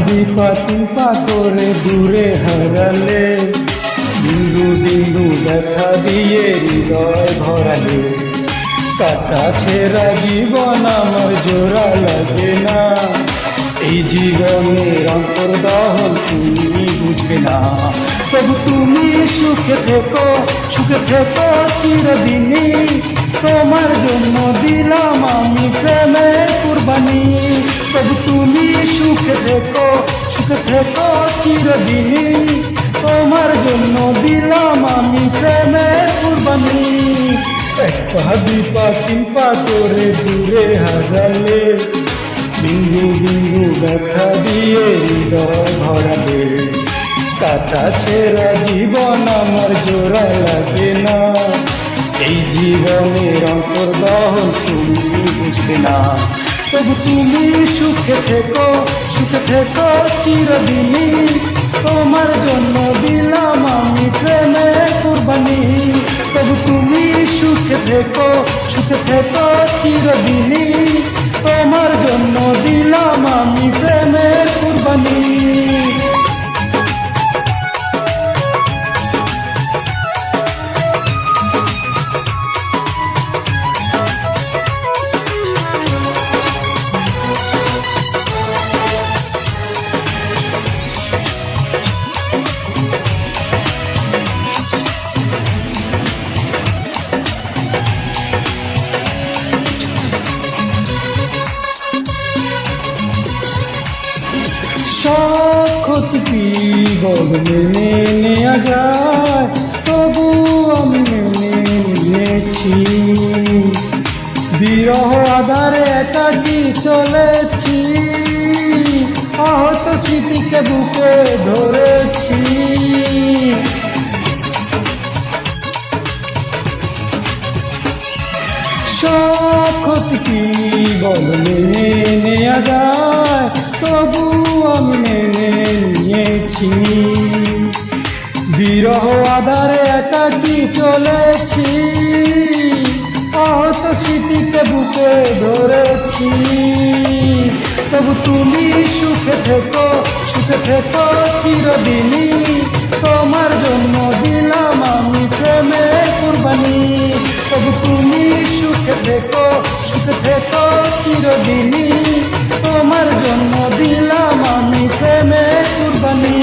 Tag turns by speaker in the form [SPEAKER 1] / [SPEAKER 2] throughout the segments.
[SPEAKER 1] দিপাতি পা করে দূরে হারালে, বিন্দু বিন্দু ব্যথা দিয়ে হৃদয় ভরালে। কাটা ছেঁড়া জীবন আমার জোড়া লাগে না, এই জীবনের অন্তর্দহন তুমি বুঝবে না। তবু তুমি সুখে থেকো, সুখে থেকো চিরদিনই, তোমার জন্য দিলাম আমি প্রেমের কুরবানি। তবু তুমি সুখে থেকো, সুখে থেকো চিরদিনই, তোমার জন্য দিলাম আমি প্রেমের কুরবানি। এক পা দুই পা তিন পা করে দূরে হারালে, বিন্দু বিন্দু ব্যথা দিয়ে হৃদয় ভরালে। কাটা ছেঁড়া জীবন আমার জোড়া লাগে না, এই জীবনের অন্তর্দহন তুমি বুঝবে না। তবু তুমি সুখে থেকো, সুখে থেকো চিরদিনই, তোমার জন্য দিলাম আমি প্রেমের কুরবানি। তবু তুমি সুখে থেকো, সুখে থেকো চিরদিনই, তোমার জন্য দিলাম আমি প্রেমের কুরবানি। ক্ষতি বল মেনে নেওয়া যায়, তবু আমি মেনে নিয়েছি। বিরহ আধারে একাকি চলেছি, আহত স্মৃতিকে বুকে ধরেছি। ক্ষতি বল মেনে নেওয়া যায়, তবু আমি মেনে নিয়েছি। বিরহ আধারে একাকি চলেছি, আহত স্মৃতিকে বুকে ধরেছি। তবু তুমি সুখে থেকো, সুখে থেকো চিরদিনই, তোমার জন্য দিলাম আমি প্রেমের কুরবানি। তবু তুমি সুখে থেকো, সুখে থেকো চিরদিনই, তোমার জন্য দিলাম আমি প্রেমের কুরবানি।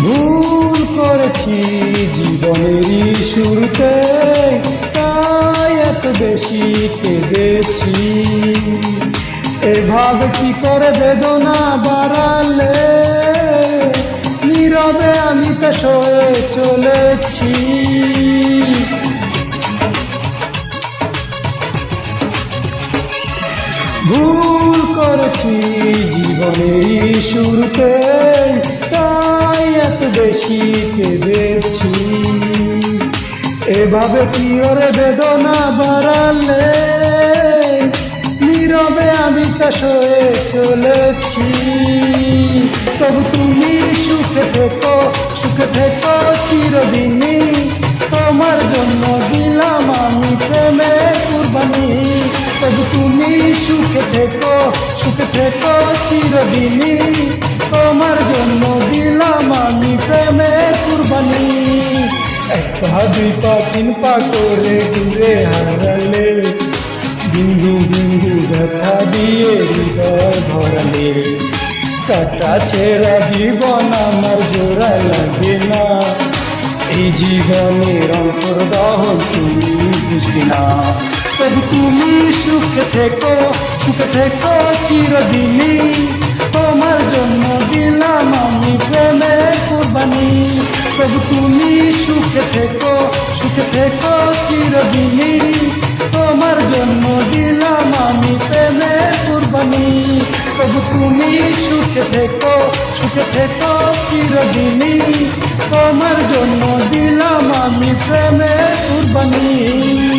[SPEAKER 1] ভুল করেছি জীবনেরই শুরুতে, তাই এত বেশি কেঁদেছি। এভাবে কি করে বেদনা বাড়ালে, নীরবে আমি তা সয়ে চলেছি। ভুল করেছি জীবনেরই শুরুতে, তাই এত বেশি কেঁদেছি। এভাবে কি ওরে বেদনা বাড়ালে, নীরবে আমি তা সয়ে চলেছি। তবু তুমি সুখে থেকো, সুখে থেকো চিরদিনই, তোমার জন্য দিলাম আমি প্রেমের কুরবানি। তবু তুমি সুখে থেকো, সুখে থেকো চিরদিনই, তোমার জন্য দিলাম আমি প্রেমের কুরবানি। এক পা দুই পা তিন পা করে দূরে হারালে, বিন্দু বিন্দু ব্যথা দিয়ে হৃদয় ভরালে। কাটা ছেঁড়া জীবন আমার জোড়া লাগে না, এই জীবনের অন্তর্দহন তুমি বুঝবি না। তবু তুমি সুখে থেকো, সুখে থেকো চিরদিনই, তোমার জন্য দিলাম আমি প্রেমের কুরবানি। তবু তুমি সুখে থেকো, সুখে থেকো চিরদিনই, তোমার জন্য দিলাম আমি প্রেমের কুরবানি। তবু তুমি সুখে থেকো চিরদিনই। তোমার জন্য দিলাম আমি প্রেমের কুরবানি।